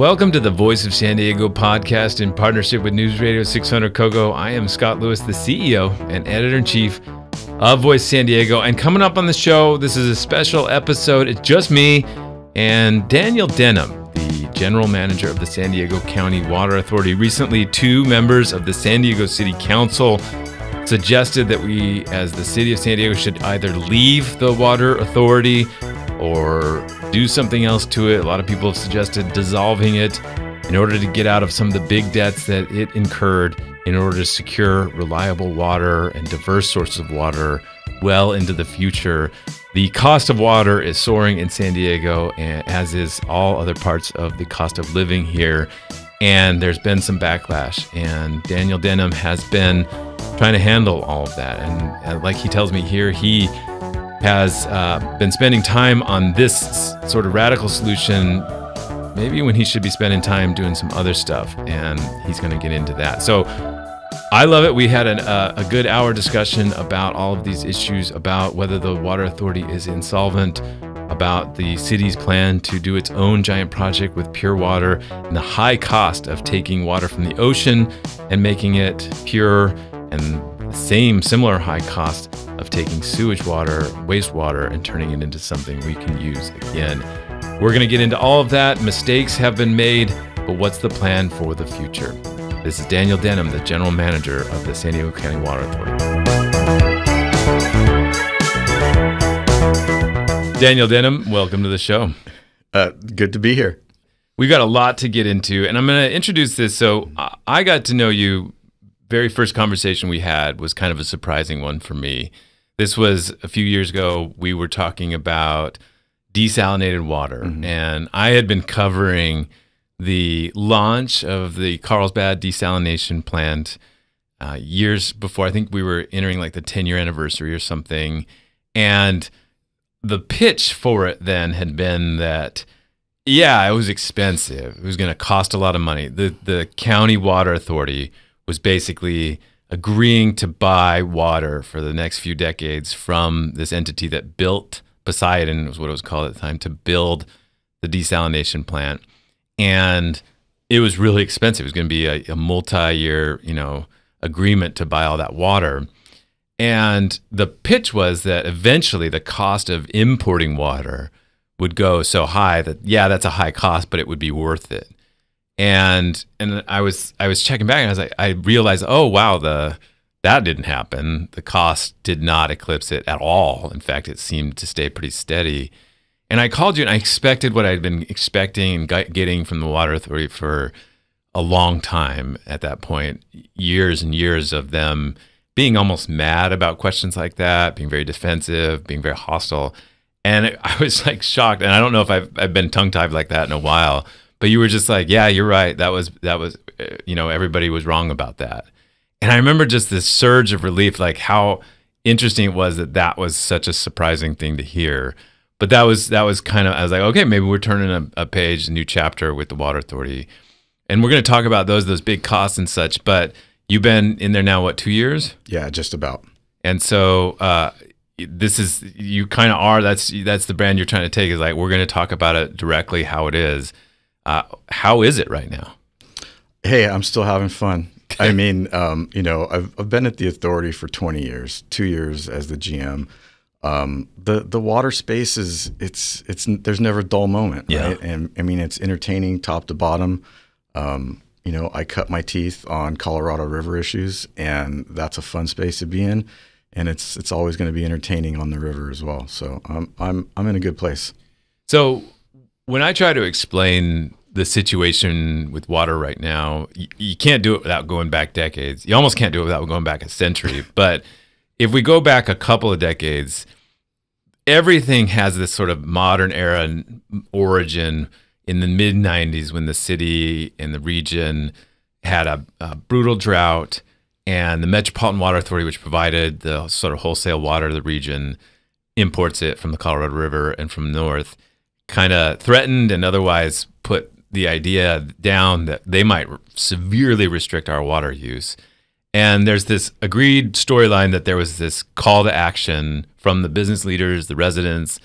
Welcome to the Voice of San Diego podcast in partnership with News Radio 600 Kogo. I am Scott Lewis, the CEO and editor-in-chief of Voice San Diego. And coming up on the show, this is a special episode. It's just me and Daniel Denham, the general manager of the San Diego County Water Authority. Recently, two members of the San Diego City Council suggested that we, as the city of San Diego, should either leave the water authority or do something else to it. A lot of people have suggested dissolving it in order to get out of some of the big debts that it incurred in order to secure reliable water and diverse sources of water well into the future. The cost of water is soaring in San Diego, as is all other parts of the cost of living here. And there's been some backlash. And Daniel Denham has been trying to handle all of that. And like he tells me here, he has been spending time on this sort of radical solution, maybe when he should be spending time doing some other stuff, and he's going to get into that. So I love it. We had a good hour discussion about all of these issues, about whether the water authority is insolvent, about the city's plan to do its own giant project with pure water, and the high cost of taking water from the ocean and making it pure, and the similar high cost of taking sewage water, wastewater, and turning it into something we can use again. We're going to get into all of that. Mistakes have been made, but what's the plan for the future? This is Daniel Denham, the general manager of the San Diego County Water Authority. Daniel Denham, welcome to the show. Good to be here. We've got a lot to get into, and I'm going to introduce this. So I got to know you. Very first conversation we had was kind of a surprising one for me. This was a few years ago. We were talking about desalinated water, and I had been covering the launch of the Carlsbad desalination plant years before. I think we were entering like the 10-year anniversary or something, and the pitch for it then had been that, yeah, it was expensive. It was going to cost a lot of money. The county water authority was basically agreeing to buy water for the next few decades from this entity that built Poseidon, was what it was called at the time, to build the desalination plant. And it was really expensive. It was going to be a multi-year, agreement to buy all that water. And the pitch was that eventually the cost of importing water would go so high that, yeah, that's a high cost, but it would be worth it. And I was checking back, and I was like, I realized, oh wow, that didn't happen. The cost did not eclipse it at all. In fact, it seemed to stay pretty steady. And I called you, and I expected what I'd been expecting and getting from the water authority for a long time at that point, years and years of them being almost mad about questions like that, being very defensive, being very hostile. And I was like shocked. And I don't know if I've been tongue-tied like that in a while. But you were just like, yeah, you're right. That was, everybody was wrong about that. And I remember just this surge of relief, like how interesting it was that was such a surprising thing to hear. But that was kind of, I was like, okay, maybe we're turning a page, a new chapter with the Water Authority. And we're going to talk about those big costs and such. But you've been in there now, what, 2 years? Yeah, just about. And so this is, you kind of are, that's the brand you're trying to take, is like, we're going to talk about it directly, how it is. How is it right now? Hey, I'm still having fun. I mean, I've been at the authority for 20 years, 2 years as the GM. The water space there's never a dull moment, right? Yeah. And I mean, it's entertaining top to bottom. I cut my teeth on Colorado River issues, and that's a fun space to be in. And it's always going to be entertaining on the river as well. So I'm in a good place. So when I try to explain the situation with water right now, you can't do it without going back decades. You almost can't do it without going back a century. But if we go back a couple of decades, everything has this sort of modern era origin in the mid-90s when the city and the region had a brutal drought, and the Metropolitan Water Authority, which provided the sort of wholesale water to the region, imports it from the Colorado River and from north, kind of threatened and otherwise put the idea down that they might severely restrict our water use. And there's this agreed storyline that there was this call to action from the business leaders, the residents.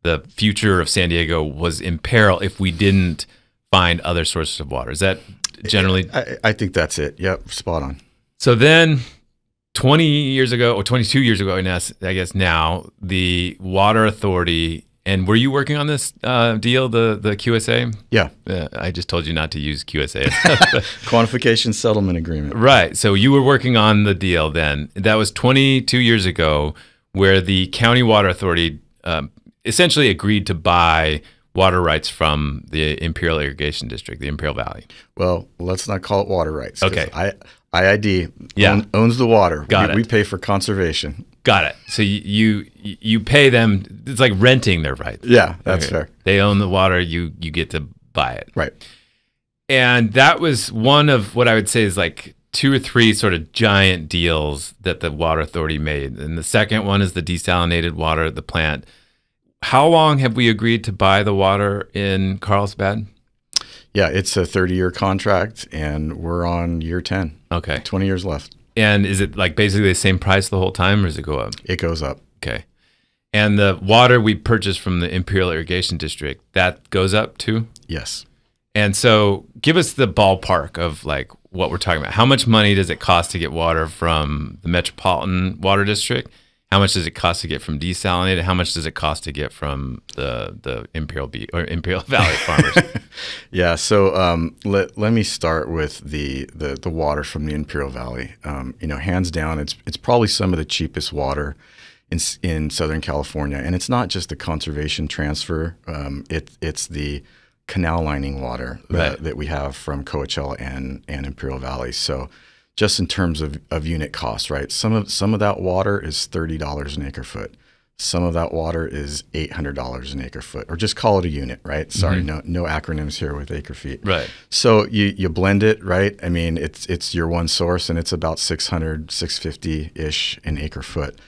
The future of San Diego was in peril if we didn't find other sources of water. Is that generally? I think that's it. Yep, spot on. So then 20 years ago, or 22 years ago, I guess now, the Water Authority, and were you working on this deal, the QSA? Yeah. I just told you not to use QSA. Quantification Settlement Agreement. Right. So you were working on the deal then. That was 22 years ago, where the County Water Authority essentially agreed to buy water rights from the Imperial Irrigation District, the Imperial Valley. Well, let's not call it water rights. Okay. IID owns the water. Got it. We pay for conservation. Got it. So you pay them. It's like renting their rights. Yeah, that's fair. They own the water. You get to buy it. Right. And that was one of what I would say is like 2 or 3 sort of giant deals that the Water Authority made. And the second one is the desalinated water at the plant. How long have we agreed to buy the water in Carlsbad? Yeah, it's a 30-year contract, and we're on year 10. Okay. 20 years left. And is it like basically the same price the whole time, or does it go up? It goes up. Okay. And the water we purchase from the Imperial Irrigation District, that goes up too? Yes. And so give us the ballpark of like what we're talking about. How much money does it cost to get water from the Metropolitan Water District? How much does it cost to get from desalinated? How much does it cost to get from the Imperial Valley farmers? Yeah, so let me start with the water from the Imperial Valley. Hands down, it's probably some of the cheapest water in Southern California, and it's not just the conservation transfer. It's the canal lining water that we have from Coachella and Imperial Valley. So just in terms of unit costs, right? Some of that water is $30 an acre foot. Some of that water is $800 an acre foot, or just call it a unit, right? Sorry, no acronyms here with acre feet. Right. So you blend it, right? I mean, it's your one source, and it's about $600, $650-ish an acre foot.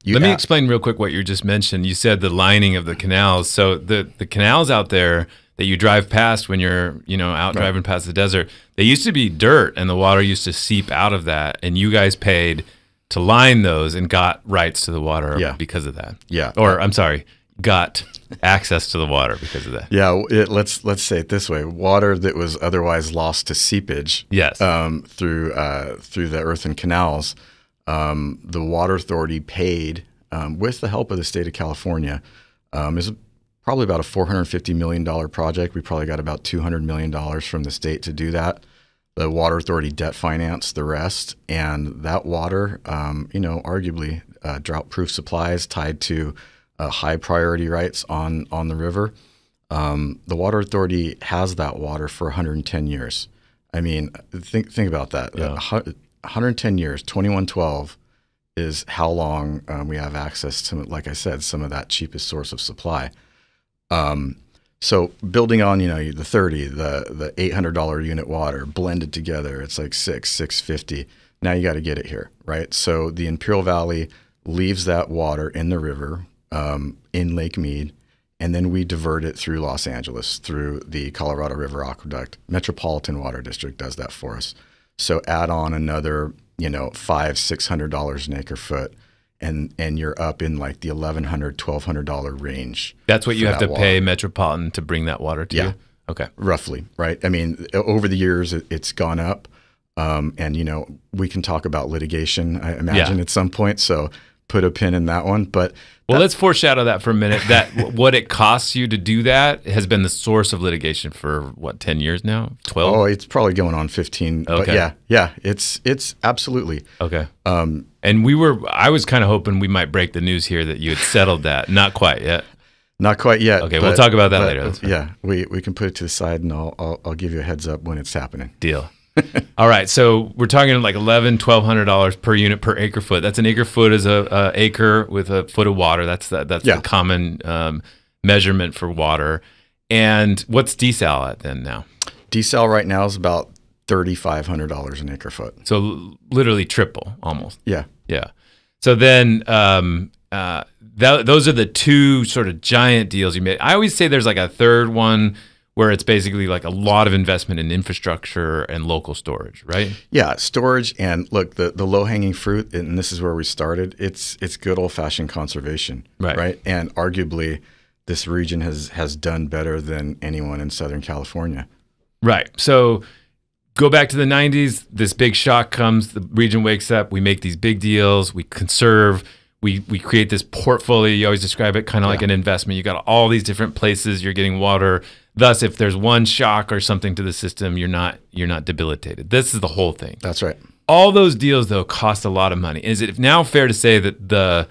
Let me explain real quick what you just mentioned. You said the lining of the canals. So the canals out there that you drive past when you're, out driving past the desert, they used to be dirt, and the water used to seep out of that, and you guys paid to line those and got rights to the water because of that. Yeah. Or I'm sorry, got access to the water because of that. Yeah. Let's say it this way: water that was otherwise lost to seepage. Yes. Through the earthen canals, the Water Authority paid, with the help of the state of California, is probably about a $450 million project. We probably got about $200 million from the state to do that. The Water Authority debt financed the rest, and that water, arguably drought-proof supplies tied to high priority rights on the river. The Water Authority has that water for 110 years. I mean, think about that. Yeah. 110 years, 2112 is how long we have access to, like I said, some of that cheapest source of supply. So building on, the 30, the $800 unit water blended together, it's like $650. Now you got to get it here, right? So the Imperial Valley leaves that water in the river, in Lake Mead, and then we divert it through Los Angeles, through the Colorado River Aqueduct. Metropolitan Water District does that for us. So add on another, $500-$600 an acre foot, and you're up in like the $1,100-$1,200 range. That's what you have to pay Metropolitan to bring that water to you? Okay. Roughly, right? I mean, over the years, it's gone up. And, we can talk about litigation, I imagine, at some point. So put a pin in that one. But let's foreshadow that for a minute. That what it costs you to do that has been the source of litigation for, 10 years now? 12? Oh, it's probably going on 15. Okay. But yeah, it's absolutely. Okay. And I was kind of hoping we might break the news here that you had settled that. Not quite yet. Not quite yet. Okay, we'll talk about that later. Yeah, we can put it to the side, and I'll give you a heads up when it's happening. Deal. All right, so we're talking like $1,100-$1,200 per unit per acre foot. That's an acre foot is a acre with a foot of water. That's the common measurement for water. And what's desal at then now? Desal right now is about $3,500 an acre foot. So literally triple, almost. Yeah. Yeah. So then those are the two sort of giant deals you made. I always say there's like a third one where it's basically like a lot of investment in infrastructure and local storage, right? Yeah, storage, and look, the low-hanging fruit, and this is where we started, it's good old-fashioned conservation, right? And arguably this region has done better than anyone in Southern California. Right. So go back to the 90s, this big shock comes, the region wakes up, we make these big deals, we conserve, we create this portfolio. You always describe it kind of like an investment. You got all these different places you're getting water. Thus, if there's one shock or something to the system, you're not debilitated. This is the whole thing. That's right. All those deals, though, cost a lot of money. Is it now fair to say that the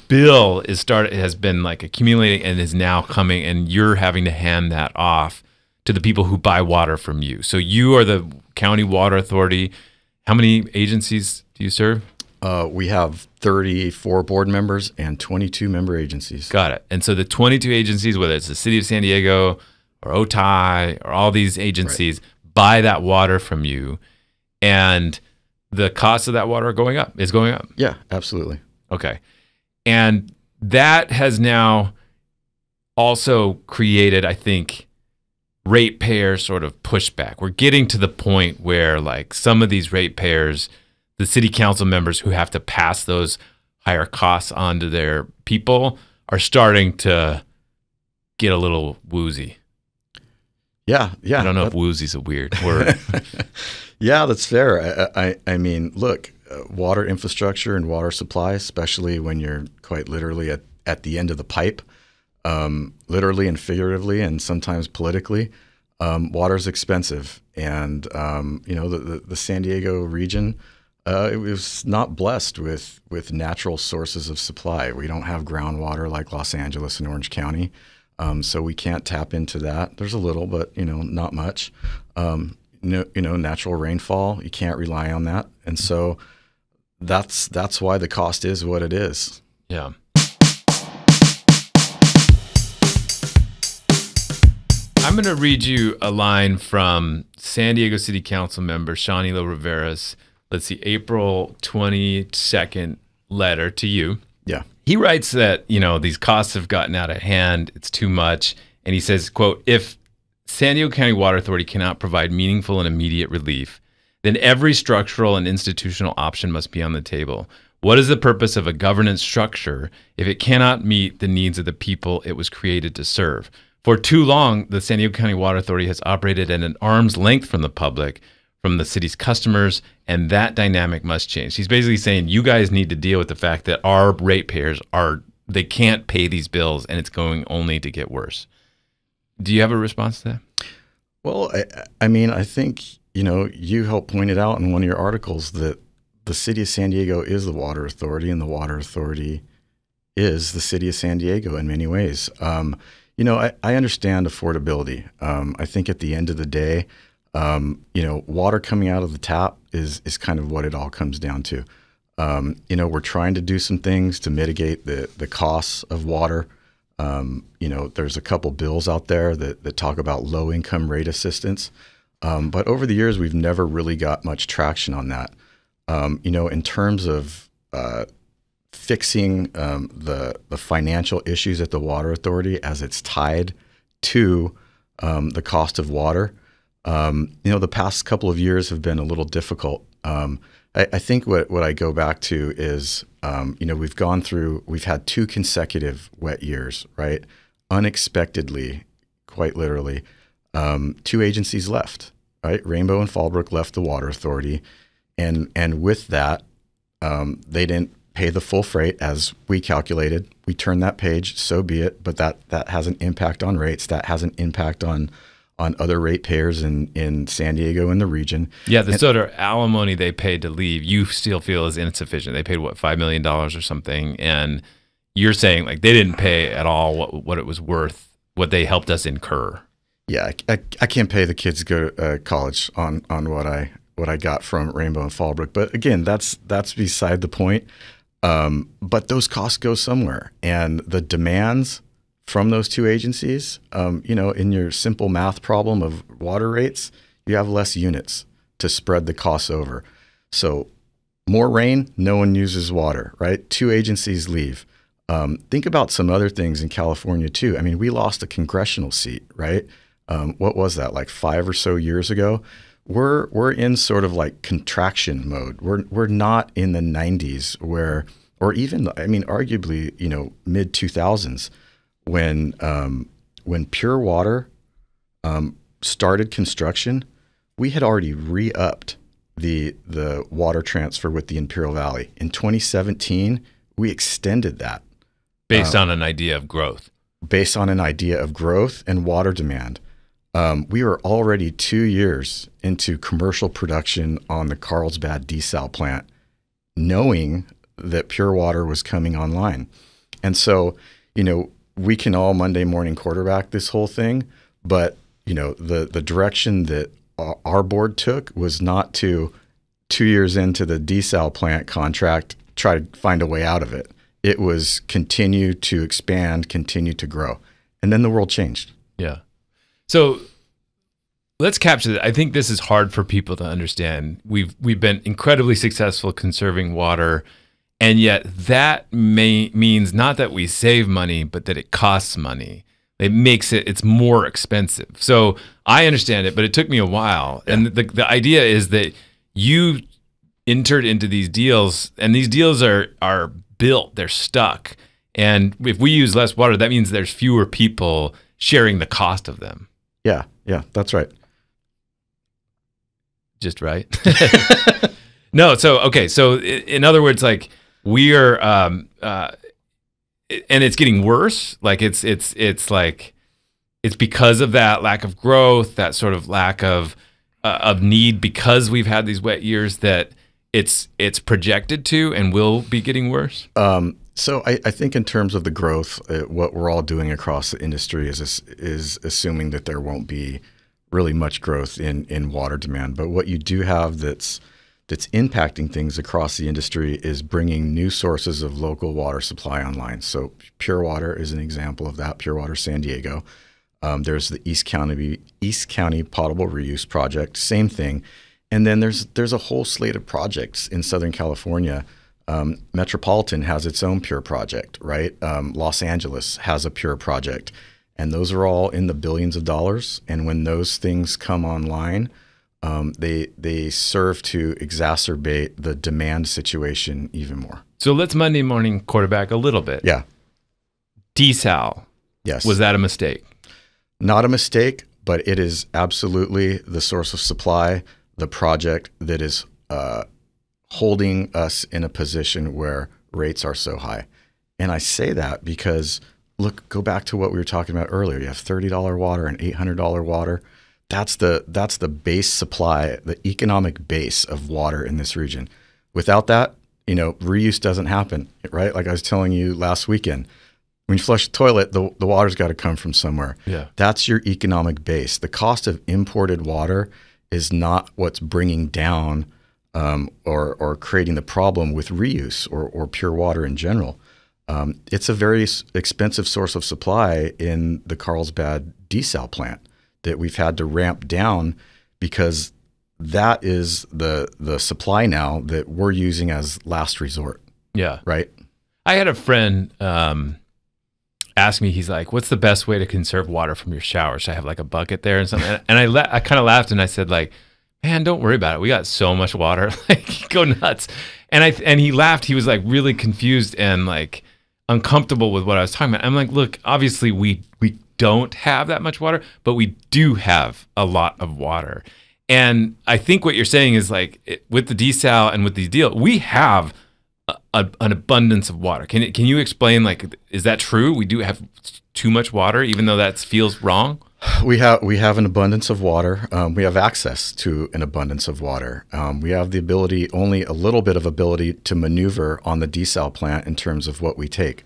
bill has been like accumulating and is now coming, and you're having to hand that off to the people who buy water from you? So you are the county water authority. How many agencies do you serve? We have 34 board members and 22 member agencies. Got it. And so the 22 agencies, whether it's the city of San Diego or OTI or all these agencies, buy that water from you, and the cost of that water is going up. Yeah, absolutely. Okay. And that has now also created, I think, ratepayer sort of pushback. We're getting to the point where, like, some of these ratepayers, the city council members who have to pass those higher costs on to their people, are starting to get a little woozy. Yeah. I don't know if woozy's a weird word. Yeah, that's fair. I mean, look, water infrastructure and water supply, especially when you're quite literally at the end of the pipe, literally and figuratively and sometimes politically, water is expensive. And, the San Diego region, it was not blessed with natural sources of supply. We don't have groundwater like Los Angeles and Orange County. So we can't tap into that. There's a little, but, not much. Natural rainfall, you can't rely on that. And so that's why the cost is what it is. Yeah. I'm going to read you a line from San Diego City Council member Sean Elo-Rivera's, let's see, April 22nd letter to you. Yeah. He writes that, these costs have gotten out of hand. It's too much. And he says, quote, if San Diego County Water Authority cannot provide meaningful and immediate relief, then every structural and institutional option must be on the table. What is the purpose of a governance structure if it cannot meet the needs of the people it was created to serve? For too long, the San Diego County Water Authority has operated at an arm's length from the public, from the city's customers, and that dynamic must change. He's basically saying you guys need to deal with the fact that our ratepayers they can't pay these bills, and it's going only to get worse. Do you have a response to that? Well, I think, you helped point it out in one of your articles that the city of San Diego is the water authority, and the water authority is the city of San Diego in many ways. I understand affordability. I think at the end of the day, water coming out of the tap is kind of what it all comes down to. We're trying to do some things to mitigate the costs of water. There's a couple bills out there that talk about low income rate assistance. But over the years, we've never really got much traction on that. In terms of fixing the financial issues at the water authority as it's tied to the cost of water, the past couple of years have been a little difficult. I think what I go back to is, we've had 2 consecutive wet years, right? Unexpectedly, quite literally, 2 agencies left, right? Rainbow and Fallbrook left the water authority. And with that, they didn't pay the full freight as we calculated. We turned that page, so be it. But that has an impact on rates. That has an impact on other ratepayers in San Diego and the region. Yeah, the sort of alimony they paid to leave, you still feel is insufficient. They paid, $5 million or something. And you're saying like they didn't pay at all what it was worth, what they helped us incur. Yeah, I can't pay the kids to go to college on what I got from Rainbow and Fallbrook. But again, that's beside the point. But those costs go somewhere. And the demands from those 2 agencies, in your simple math problem of water rates, you have less units to spread the costs over. So more rain, no one uses water, right? 2 agencies leave. Think about some other things in California too. I mean, we lost a congressional seat, right? What was that, like 5 or so years ago? We're in sort of like contraction mode. We're not in the 90s or even, arguably, mid 2000s, when Pure Water started construction, we had already re-upped the water transfer with the Imperial Valley. In 2017, we extended that. Based on an idea of growth. Based on an idea of growth and water demand. We were already 2 years into commercial production on the Carlsbad desal plant, knowing that Pure Water was coming online. And so, we can all Monday morning quarterback this whole thing, but, the direction that our board took was not to 2 years into the desal plant contract, try to find a way out of it. It was continue to expand, continue to grow. And then the world changed. Yeah. So let's capture that. I think this is hard for people to understand. We've been incredibly successful conserving water, and yet that means not that we save money, but that it costs money. It's more expensive. So I understand it, but it took me a while. Yeah. And the idea is that you entered into these deals, and these deals are built, they're stuck. And if we use less water, that means there's fewer people sharing the cost of them. Yeah, that's right. Just right. No, so in other words, like we are, and it's getting worse. Like it's like it's because of that lack of growth, that sort of lack of need, because we've had these wet years, that it's projected to and will be getting worse. So I think in terms of the growth, what we're all doing across the industry is assuming that there won't be really much growth in water demand. But what you do have that's impacting things across the industry is bringing new sources of local water supply online. So Pure Water is an example of that. Pure Water San Diego. There's the East County Potable Reuse Project. Same thing. And then there's a whole slate of projects in Southern California. Metropolitan has its own Pure project, right? Los Angeles has a Pure project. And those are all in the billions of dollars. And when those things come online, they serve to exacerbate the demand situation even more. So let's Monday morning quarterback a little bit. Yeah. Desal. Yes. Was that a mistake? Not a mistake, but it is absolutely the source of supply, the project that is holding us in a position where rates are so high. And I say that because, look, go back to what we were talking about earlier. You have $30 water and $800 water. That's the base supply, the economic base of water in this region. Without that, reuse doesn't happen, right? Like I was telling you last weekend, when you flush the toilet, the water's got to come from somewhere. Yeah. That's your economic base. The cost of imported water is not what's bringing down or creating the problem with reuse or pure water in general. It's a very expensive source of supply in the Carlsbad desal plant that we've had to ramp down because that is the supply now that we're using as last resort. Yeah. Right? I had a friend ask me, he's like, what's the best way to conserve water from your shower? Should I have like a bucket there and something? And I kind of laughed and I said, like, man, don't worry about it. We got so much water. Like, go nuts. And he laughed. He was like really confused and like uncomfortable with what I was talking about. I'm like, look, obviously we don't have that much water, but we do have a lot of water. And I think what you're saying is like with the desal and with these deals, we have an abundance of water. Can you explain, like, is that true? We do have too much water, even though that feels wrong? We have an abundance of water. We have access to an abundance of water. We have the ability, only a little bit of ability to maneuver on the desal plant in terms of what we take.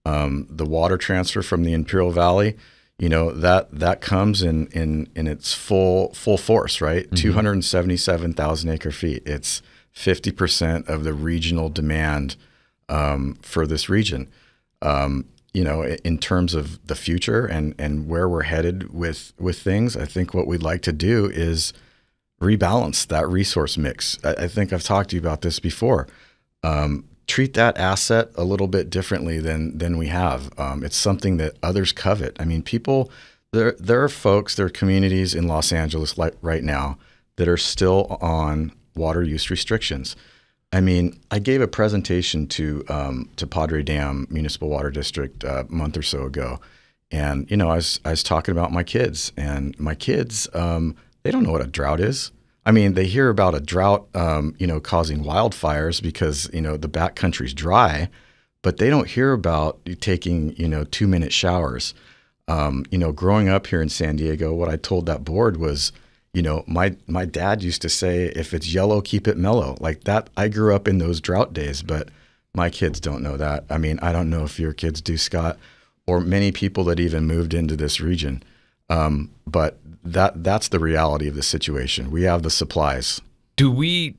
The water transfer from the Imperial Valley, that comes in its full force, right? Mm-hmm. 277,000 acre feet. It's 50% of the regional demand for this region. In terms of the future and where we're headed with things, I think what we'd like to do is rebalance that resource mix. I think I've talked to you about this before. Treat that asset a little bit differently than we have. It's something that others covet. I mean, there are folks, there are communities in Los Angeles right now that are still on water use restrictions. I mean, I gave a presentation to Padre Dam Municipal Water District a month or so ago, And, you know, I was talking about my kids, and my kids, they don't know what a drought is. I mean, they hear about a drought, you know, causing wildfires because, you know, the backcountry's dry, but they don't hear about you taking, you know, 2-minute showers. You know, growing up here in San Diego, what I told that board was, you know, my dad used to say, if it's yellow, keep it mellow. Like that, I grew up in those drought days, but my kids don't know that. I mean, I don't know if your kids do, Scott, or many people that even moved into this region. But that's the reality of the situation. We have the supplies. Do we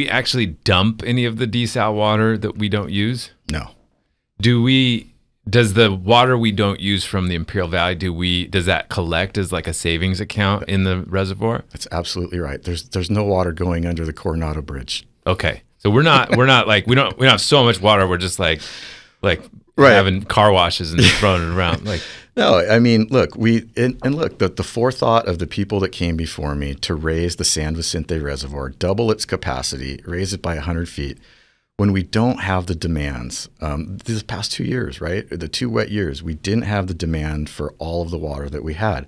actually dump any of the desal water that we don't use? No. Does the water we don't use from the Imperial Valley, does that collect as like a savings account in the reservoir? That's absolutely right. There's no water going under the Coronado Bridge. Okay. So we're not like, we don't have so much water. We're just like right. having car washes and throwing it around. Like, no, I mean, look, look, the forethought of the people that came before me to raise the San Vicente Reservoir, double its capacity, raise it by 100 feet. When we don't have the demands, these past 2 years, right? The 2 wet years, we didn't have the demand for all of the water that we had.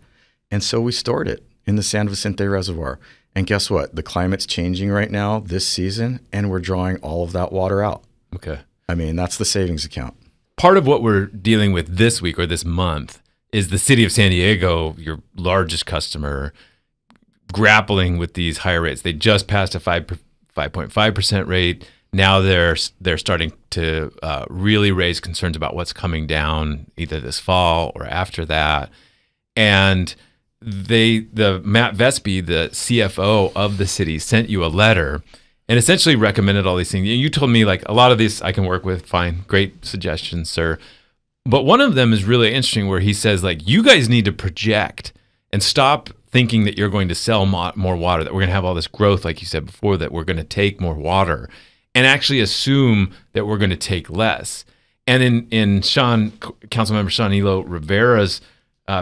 And so we stored it in the San Vicente Reservoir. And guess what? The climate's changing right now this season, and we're drawing all of that water out. Okay. I mean, that's the savings account. Part of what we're dealing with this week or this month is the city of San Diego, your largest customer, grappling with these higher rates. They just passed a 5.5% rate. Now they're starting to really raise concerns about what's coming down either this fall or after that. And the Matt Vespi, the CFO of the city, sent you a letter and essentially recommended all these things. You told me like a lot of these I can work with. Fine, great suggestions, sir. But one of them is really interesting where he says like, you guys need to project and stop thinking that you're going to sell more water, that we're going to have all this growth, like you said before, that we're going to take more water, and actually assume that we're going to take less. And in Councilmember Sean Elo-Rivera's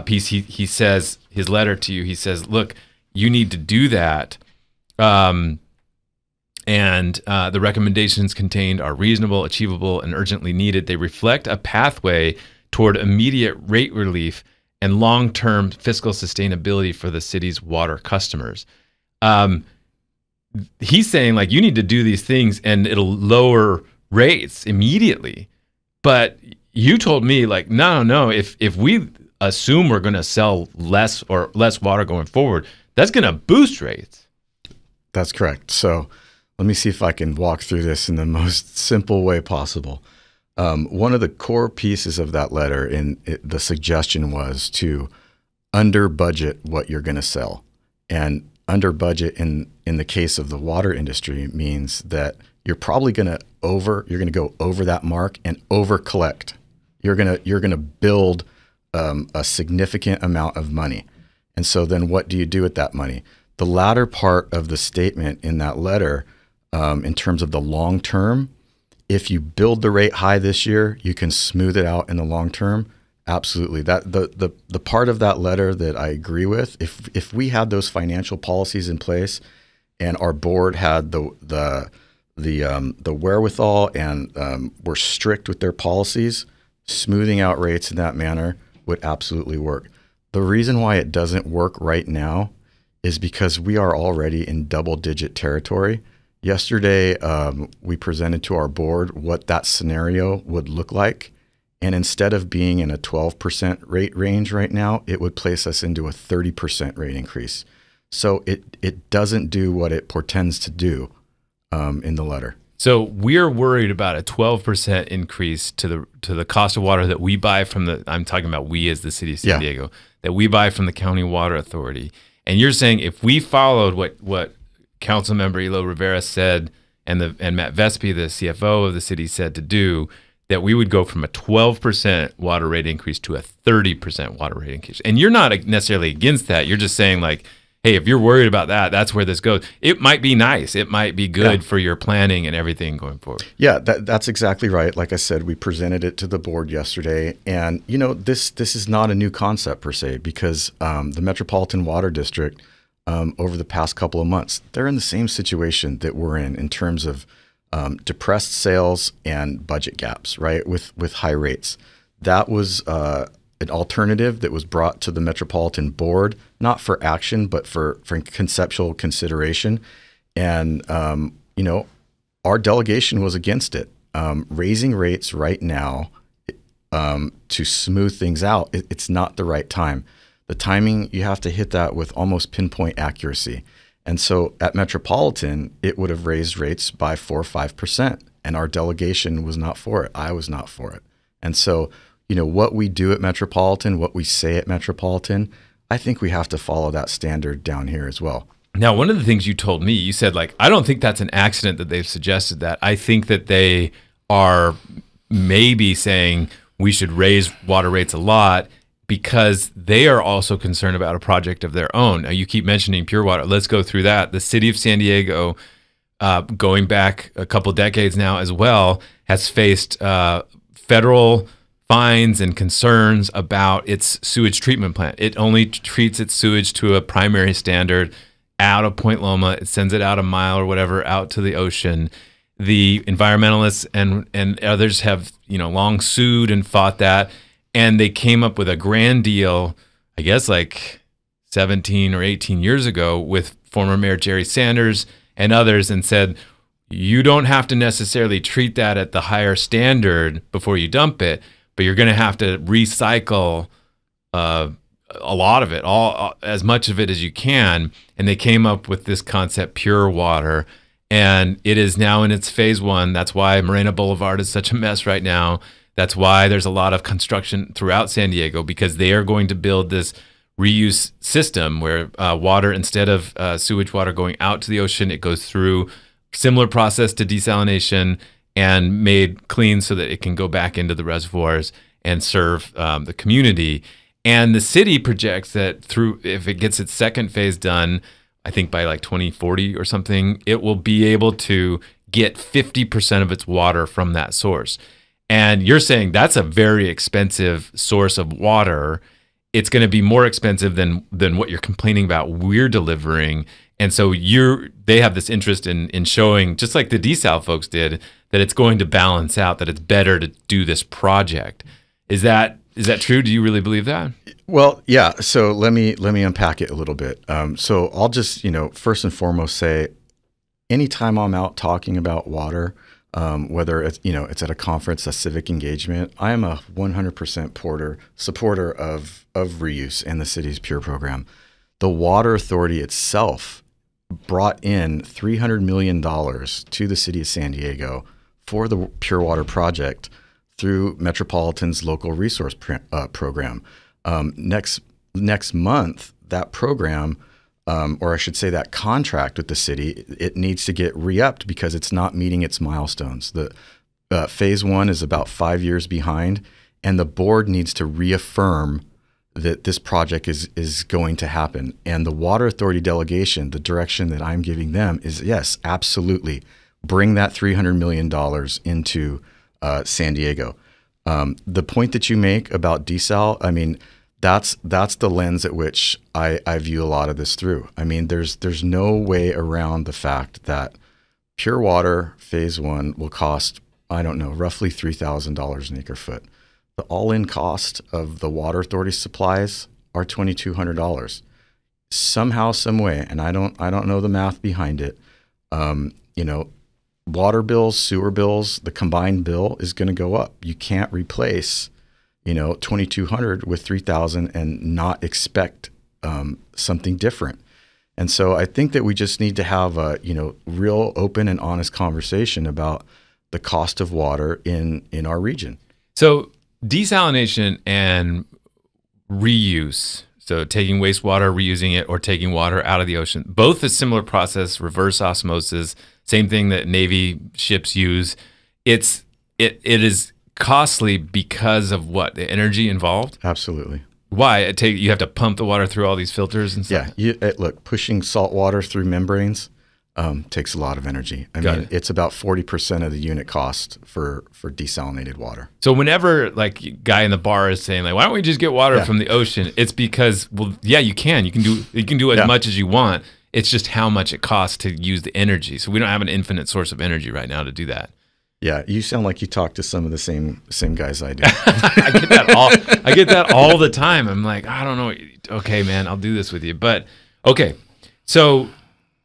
piece, he says, his letter to you, he says, look, you need to do that. And the recommendations contained are reasonable, achievable, and urgently needed. They reflect a pathway toward immediate rate relief and long-term fiscal sustainability for the city's water customers. He's saying like you need to do these things and it'll lower rates immediately. But you told me like, no, if we assume we're going to sell less water going forward, that's going to boost rates. That's correct. So let me see if I can walk through this in the most simple way possible. One of the core pieces of that letter, the suggestion was to under budget what you're going to sell. And under budget in the case of the water industry means that you're probably going to go over that mark and over collect. You're going to build a significant amount of money. And so then what do you do with that money? The latter part of the statement in that letter, in terms of the long term, if you build the rate high this year, you can smooth it out in the long term. Absolutely. That the part of that letter that I agree with, if we had those financial policies in place and our board had the wherewithal and were strict with their policies, smoothing out rates in that manner would absolutely work. The reason why it doesn't work right now is because we are already in double-digit territory. Yesterday, we presented to our board what that scenario would look like. And instead of being in a 12% rate range right now, it would place us into a 30% rate increase. So it doesn't do what it portends to do in the letter. So we're worried about a 12% increase to the cost of water that we buy from I'm talking about we as the city of San Diego, that we buy from the County Water Authority. And you're saying if we followed what Councilmember Elo-Rivera said and Matt Vespi, the CFO of the city, said to do, that we would go from a 12% water rate increase to a 30% water rate increase. And you're not necessarily against that. You're just saying like, hey, if you're worried about that, that's where this goes. It might be nice. It might be good for your planning and everything going forward. Yeah, that's exactly right. Like I said, we presented it to the board yesterday. And, you know, this is not a new concept per se, because the Metropolitan Water District, over the past couple of months, they're in the same situation that we're in terms of depressed sales and budget gaps, right, with high rates. That was an alternative that was brought to the Metropolitan Board, not for action, but for conceptual consideration. And, you know, our delegation was against it. Raising rates right now to smooth things out, it's not the right time. The timing, you have to hit that with almost pinpoint accuracy. And so at Metropolitan, it would have raised rates by 4 or 5%. And our delegation was not for it. I was not for it. And so, you know, what we do at Metropolitan, what we say at Metropolitan, I think we have to follow that standard down here as well. Now, one of the things you told me, you said, like, I don't think that's an accident that they've suggested that. I think that they are maybe saying we should raise water rates a lot because they are also concerned about a project of their own. Now, you keep mentioning pure water. Let's go through that. The city of San Diego, going back a couple decades now as well, has faced federal fines and concerns about its sewage treatment plant. It only treats its sewage to a primary standard out of Point Loma. It sends it out a mile or whatever out to the ocean. The environmentalists and others have, you know, long sued and fought that. And they came up with a grand deal, I guess like 17 or 18 years ago, with former Mayor Jerry Sanders and others, and said, you don't have to necessarily treat that at the higher standard before you dump it, but you're going to have to recycle a lot of it, as much of it as you can. And they came up with this concept, pure water. And it is now in its phase 1. That's why Morena Boulevard is such a mess right now. That's why there's a lot of construction throughout San Diego, because they are going to build this reuse system where water, instead of sewage water going out to the ocean, it goes through similar process to desalination and made clean so that it can go back into the reservoirs and serve the community. And the city projects that if it gets its second phase done, I think by like 2040 or something, it will be able to get 50% of its water from that source. And you're saying that's a very expensive source of water. It's going to be more expensive than what you're complaining about we're delivering. And so they have this interest in showing, just like the desal folks did, that it's going to balance out, that it's better to do this project. Is that true? Do you really believe that? Well, yeah. So let me unpack it a little bit. So I'll just, you know, first and foremost say, anytime I'm out talking about water, whether it's, you know, it's at a conference, a civic engagement, I am a 100% supporter of reuse and the city's Pure program. The Water Authority itself brought in $300 million to the city of San Diego for the Pure Water project through Metropolitan's local resource program. Next month, that program, or I should say that contract with the city, it needs to get re-upped because it's not meeting its milestones. The phase 1 is about 5 years behind, and the board needs to reaffirm that this project is going to happen. And the Water Authority delegation, the direction that I'm giving them is, yes, absolutely, bring that $300 million into San Diego. The point that you make about desal, I mean, that's the lens at which I view a lot of this through. I mean, there's no way around the fact that pure water phase 1 will cost, I don't know, roughly $3,000 an acre foot. The all-in cost of the Water Authority supplies are $2,200. Somehow, some way, and I don't know the math behind it. You know, water bills, sewer bills, the combined bill is going to go up. You can't replace, you know, $2,200 with $3,000 and not expect something different. And so I think that we just need to have a, you know, real open and honest conversation about the cost of water in our region. So desalination and reuse, so taking wastewater, reusing it, or taking water out of the ocean, both a similar process, reverse osmosis, same thing that Navy ships use. It is costly because of what? The energy involved? Absolutely. Why? You have to pump the water through all these filters and stuff? Yeah. Look, pushing salt water through membranes takes a lot of energy. I mean, it's about 40% of the unit cost for desalinated water. So whenever like guy in the bar is saying like, why don't we just get water from the ocean? It's because, well, yeah, you can do as much as you want. It's just how much it costs to use the energy. So we don't have an infinite source of energy right now to do that. Yeah, you sound like you talk to some of the same guys I do. I get that all the time. I'm like, I don't know. Okay, man, I'll do this with you. But okay, so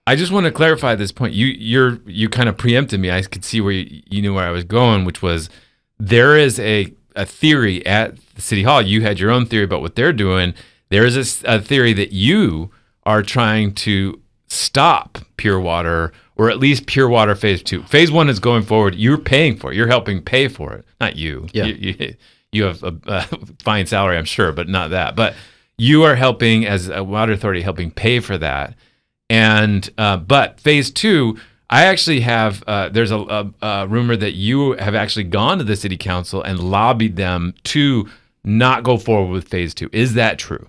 I just want to clarify this point. You kind of preempted me. I could see where you knew where I was going, which was there is a theory at the City Hall. You had your own theory about what they're doing. There is a theory that you are trying to stop Pure Water, or at least Pure Water Phase 2. Phase 1 is going forward. You're paying for it. You're helping pay for it. Not you. Yeah. You have a fine salary, I'm sure, but not that. But you are helping, as a water authority, helping pay for that. And but Phase 2, I actually have, there's a rumor that you have actually gone to the city council and lobbied them to not go forward with Phase 2. Is that true?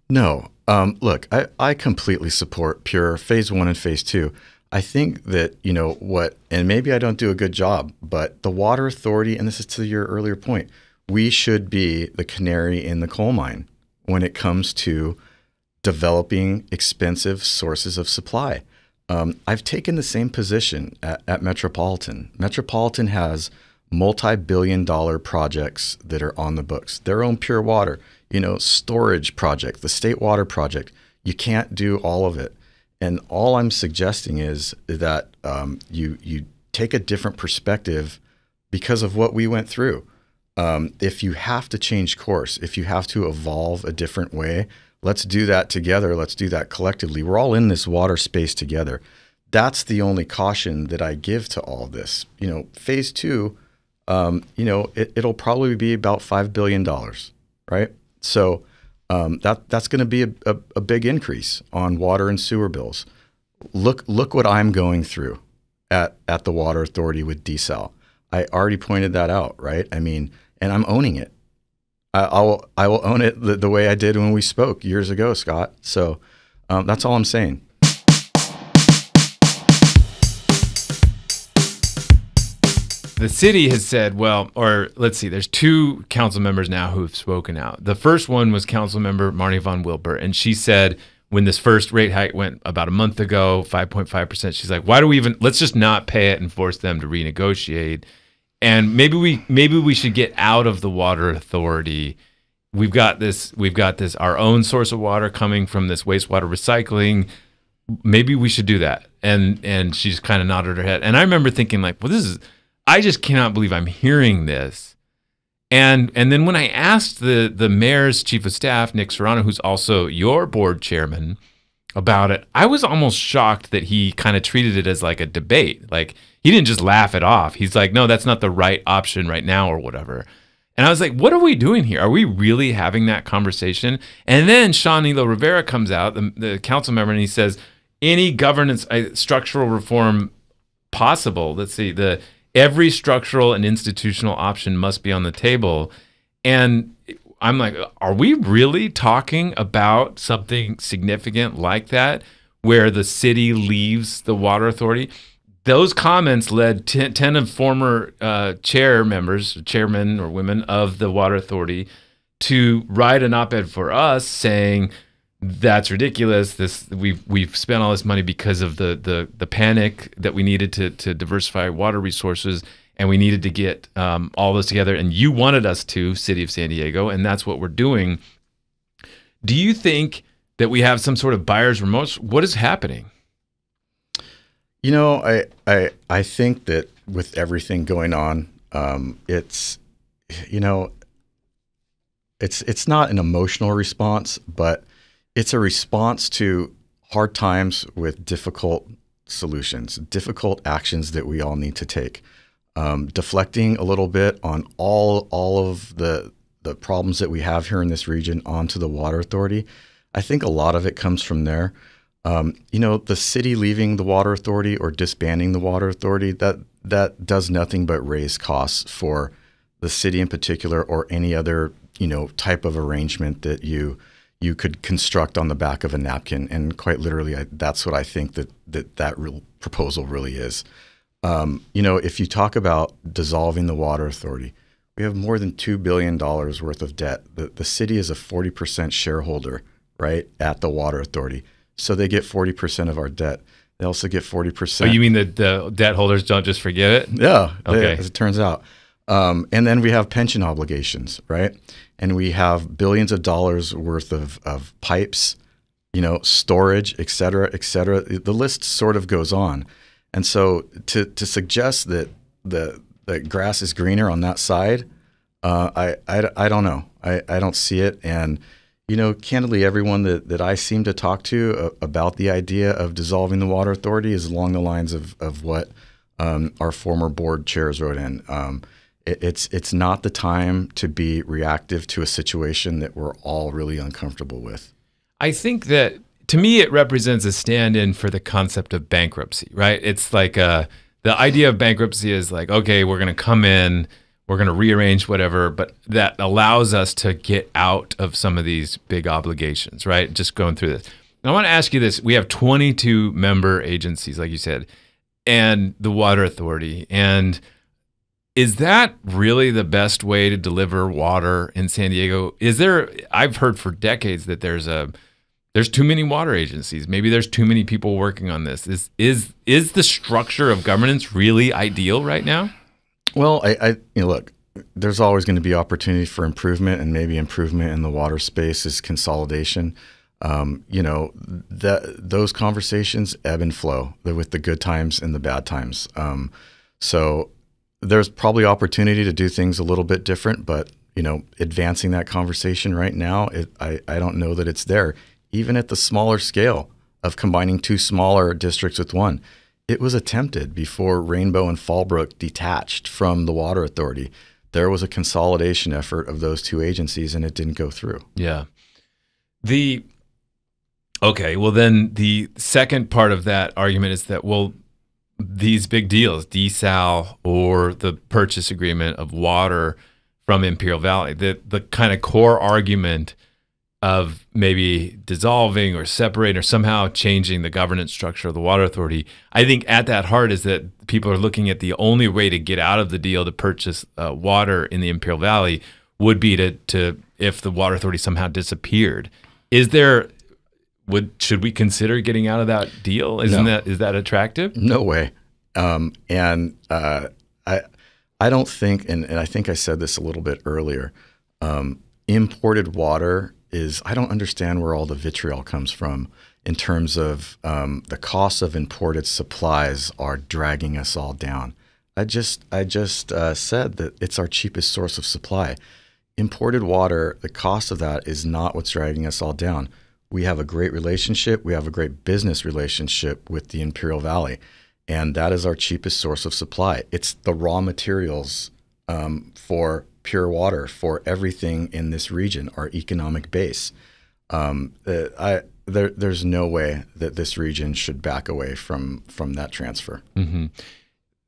No. Look, I completely support Pure Phase 1 and Phase 2. I think that, and maybe I don't do a good job, but the water authority, and this is to your earlier point, we should be the canary in the coal mine when it comes to developing expensive sources of supply. I've taken the same position at Metropolitan. Metropolitan has multi-billion-dollar projects that are on the books. Their own pure water, storage project, the state water project. You can't do all of it. And all I'm suggesting is that you take a different perspective because of what we went through. If you have to change course, if you have to evolve a different way, let's do that together. Let's do that collectively. We're all in this water space together. That's the only caution that I give to all of this. Phase 2, it'll probably be about $5 billion, right? So that's going to be a big increase on water and sewer bills. Look what I'm going through at the Water Authority with desal. I already pointed that out, right? I mean, and I'm owning it. I will own it the way I did when we spoke years ago, Scott. So that's all I'm saying. The city has said, let's see, there's two council members now who have spoken out. The first one was Councilmember Marnie Von Wilbur, and she said when this first rate hike went about a month ago, 5.5%, she's like, let's just not pay it and force them to renegotiate. And maybe we should get out of the water authority. We've got this, our own source of water coming from this wastewater recycling. Maybe we should do that. And she's kind of nodded her head. And I remember thinking I just cannot believe I'm hearing this. And then when I asked the mayor's chief of staff, Nick Serrano, who's also your board chairman, about it, I was almost shocked that he kind of treated it as like a debate. Like, he didn't just laugh it off. He's like, no, that's not the right option right now or whatever. And I was like, what are we doing here? Are we really having that conversation? And then Sean Elo-Rivera comes out, the council member, and he says, any governance structural reform possible, let's see, every structural and institutional option must be on the table. And I'm like, are we really talking about something significant like that, where the city leaves the water authority? Those comments led 10 of former chairmen or women of the water authority to write an op-ed for us saying, that's ridiculous. We've spent all this money because of the panic that we needed to diversify water resources, and we needed to get all this together. And you wanted us to, City of San Diego, and that's what we're doing. Do you think that we have some sort of buyer's remorse? What is happening? I think that with everything going on, it's not an emotional response, but it's a response to hard times with difficult solutions, difficult actions that we all need to take. Deflecting a little bit on all of the problems that we have here in this region onto the water authority. I think a lot of it comes from there. The city leaving the water authority or disbanding the water authority, that does nothing but raise costs for the city in particular, or any other, type of arrangement that you could construct on the back of a napkin. And quite literally, that's what I think that real proposal really is. If you talk about dissolving the water authority, we have more than $2 billion worth of debt. The city is a 40% shareholder, right, at the water authority. So they get 40% of our debt. They also get 40%. Oh, you mean the debt holders don't just forgive it? Yeah, okay. As it turns out. And then we have pension obligations, right? And we have billions of dollars worth of pipes, storage, et cetera, et cetera. The list sort of goes on. And so to suggest that the grass is greener on that side, I don't know. I don't see it. And, candidly, everyone that I seem to talk to about the idea of dissolving the water authority is along the lines of what our former board chairs wrote in. It's not the time to be reactive to a situation that we're all really uncomfortable with. I think that, to me, it represents a stand-in for the concept of bankruptcy, right? It's like the idea of bankruptcy is like, okay, we're going to come in, we're going to rearrange whatever, but that allows us to get out of some of these big obligations, right? Just going through this. Now, I want to ask you this. We have 22 member agencies, like you said, and the water authority. And is that really the best way to deliver water in San Diego? I've heard for decades that there's too many water agencies. Maybe there's too many people working on this. Is the structure of governance really ideal right now? Well, look, there's always going to be opportunity for improvement, and maybe improvement in the water space is consolidation. Those conversations ebb and flow with the good times and the bad times. So there's probably opportunity to do things a little bit different, but advancing that conversation right now, I don't know that it's there. Even at the smaller scale of combining two smaller districts with one, it was attempted before Rainbow and Fallbrook detached from the water authority. There was a consolidation effort of those two agencies, and it didn't go through. Yeah. Okay, well then the second part of that argument is that, well, these big deals, desal or the purchase agreement of water from Imperial Valley, the kind of core argument of maybe dissolving or separating or somehow changing the governance structure of the water authority, I think at that heart is that people are looking at the only way to get out of the deal to purchase water in the Imperial Valley would be to if the water authority somehow disappeared. Should we consider getting out of that deal? Is that attractive? No way. I don't think, and I think I said this a little bit earlier, imported water I don't understand where all the vitriol comes from in terms of the costs of imported supplies are dragging us all down. I just said that it's our cheapest source of supply. Imported water, the cost of that is not what's dragging us all down. We have a great relationship. We have a great business relationship with the Imperial Valley, and that is our cheapest source of supply. It's the raw materials for pure water for everything in this region, our economic base. There's no way that this region should back away from that transfer. Mm-hmm.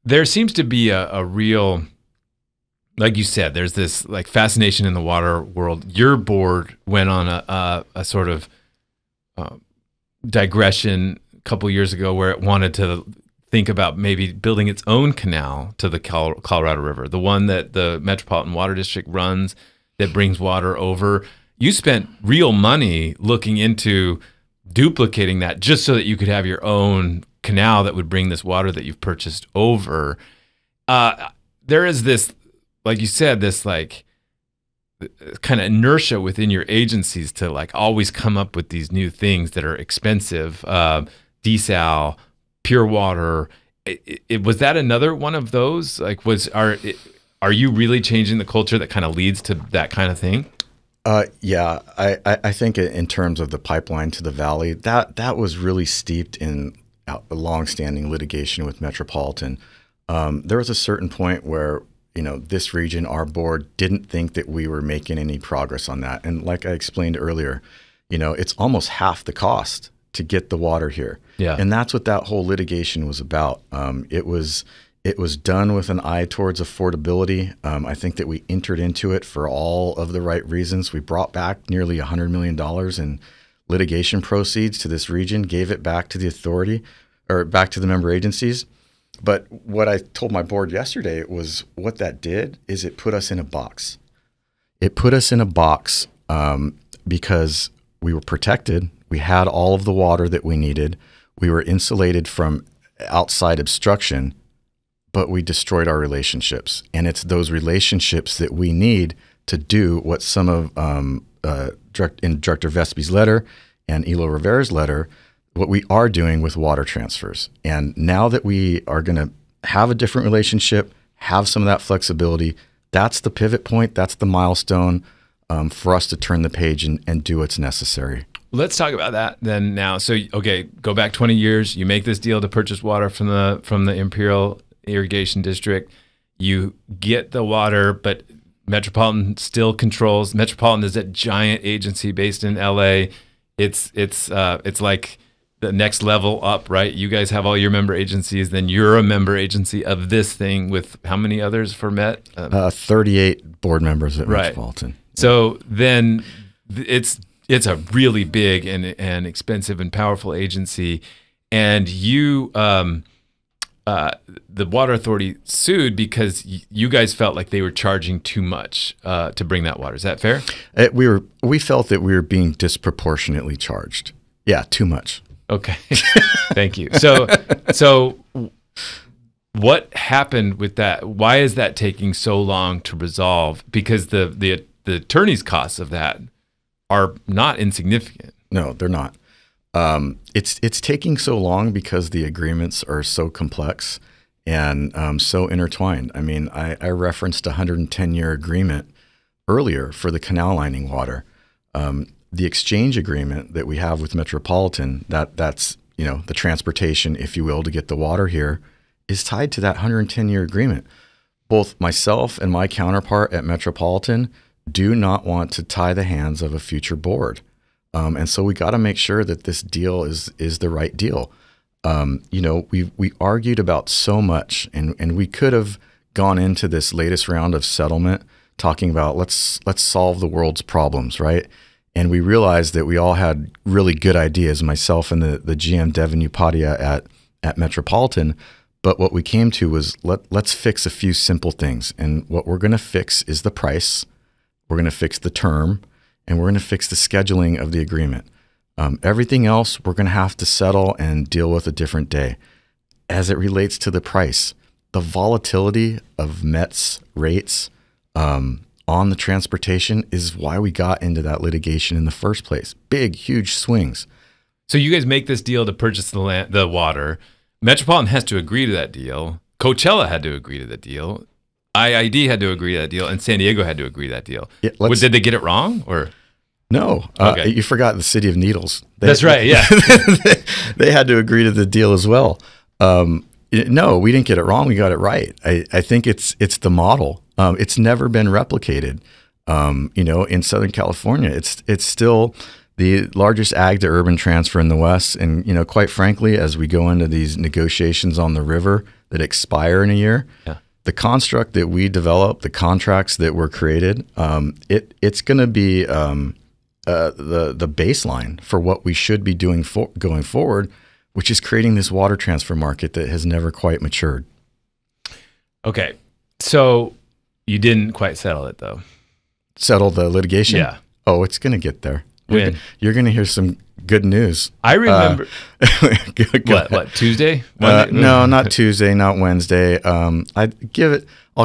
There seems to be a real, like you said, there's this like fascination in the water world. Your board went on a sort of digression a couple years ago where it wanted to think about maybe building its own canal to the Colorado River, the one that the Metropolitan Water District runs that brings water over. You spent real money looking into duplicating that just so that you could have your own canal that would bring this water that you've purchased over. There is this, like you said, this like kind of inertia within your agencies to like always come up with these new things that are expensive, desal, pure water. Was that another one of those? Like, are you really changing the culture that kind of leads to that kind of thing? Yeah, I think in terms of the pipeline to the valley, that was really steeped in a longstanding litigation with Metropolitan. There was a certain point where this region, our board, didn't think that we were making any progress on that. And like I explained earlier, it's almost half the cost to get the water here. Yeah. And that's what that whole litigation was about. It was done with an eye towards affordability. I think that we entered into it for all of the right reasons. We brought back nearly $100 million in litigation proceeds to this region, gave it back to the authority or back to the member agencies. But what I told my board yesterday was what that did is it put us in a box. It put us in a box because we were protected. We had all of the water that we needed. We were insulated from outside obstruction, but we destroyed our relationships. And it's those relationships that we need to do what some of in Director Vespe's letter and Elo-Rivera's letter, what we are doing with water transfers. And now that we are going to have a different relationship, have some of that flexibility, that's the pivot point, that's the milestone for us to turn the page and do what's necessary. Let's talk about that then now. So, okay, go back 20 years. You make this deal to purchase water from the Imperial Irrigation District. You get the water, but Metropolitan still controls. Metropolitan is a giant agency based in LA. It's like the next level up, right? You guys have all your member agencies, then you're a member agency of this thing with how many others for Met? 38 board members at Metropolitan. So then it's a really big and expensive and powerful agency, and you the Water Authority sued because you guys felt like they were charging too much to bring that water. Is that fair? We felt that we were being disproportionately charged. Yeah, too much. Okay, thank you. So what happened with that? Why is that taking so long to resolve? Because the attorney's costs of that are not insignificant. No, they're not. It's taking so long because the agreements are so complex and so intertwined. I mean, I referenced a 110-year agreement earlier for the canal lining water. The exchange agreement that we have with Metropolitan, that's the transportation, if you will, to get the water here, is tied to that 110-year agreement. Both myself and my counterpart at Metropolitan do not want to tie the hands of a future board. And so we got to make sure that this deal is the right deal. We argued about so much, and we could have gone into this latest round of settlement talking about let's solve the world's problems, right? And we realized that we all had really good ideas, myself and the GM Devin Upadhyay at Metropolitan. But what we came to was let's fix a few simple things. And what we're going to fix is the price. We're going to fix the term. And we're going to fix the scheduling of the agreement. Everything else, we're going to have to settle and deal with a different day. As it relates to the price, the volatility of Met's rates on the transportation is why we got into that litigation in the first place. Big, huge swings. So you guys make this deal to purchase the water. Metropolitan has to agree to that deal. Coachella had to agree to the deal. IID had to agree to that deal, and San Diego had to agree to that deal. Yeah, did they get it wrong, or no? Okay. You forgot the City of Needles. That's right. Yeah, they had to agree to the deal as well. No, we didn't get it wrong. We got it right. I think it's the model. It's never been replicated. In Southern California, it's still the largest ag to urban transfer in the West. And quite frankly, as we go into these negotiations on the river that expire in a year. Yeah. The construct that we develop, the contracts that were created, it's going to be the baseline for what we should be doing going forward, which is creating this water transfer market that has never quite matured. Okay, so you didn't quite settle it, though. Settle the litigation? Yeah. Oh, it's going to get there. When? You're going to hear some good news. I remember. What, Tuesday? No, not Tuesday, not Wednesday. I'll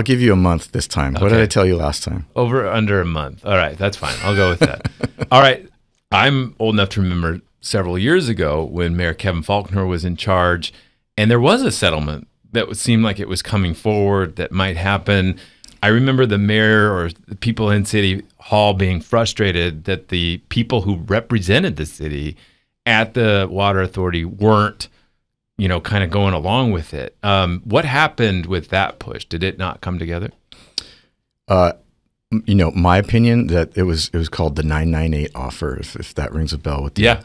give you a month this time. Okay. What did I tell you last time? Under a month. All right, that's fine. I'll go with that. All right. I'm old enough to remember several years ago when Mayor Kevin Faulconer was in charge, and there was a settlement that seemed like it was coming forward that might happen. I remember the mayor or the people in City Hall being frustrated that the people who represented the city at the Water Authority weren't, kind of going along with it. What happened with that push? Did it not come together? My opinion that it was called the 998 offer, if that rings a bell with you. Yeah.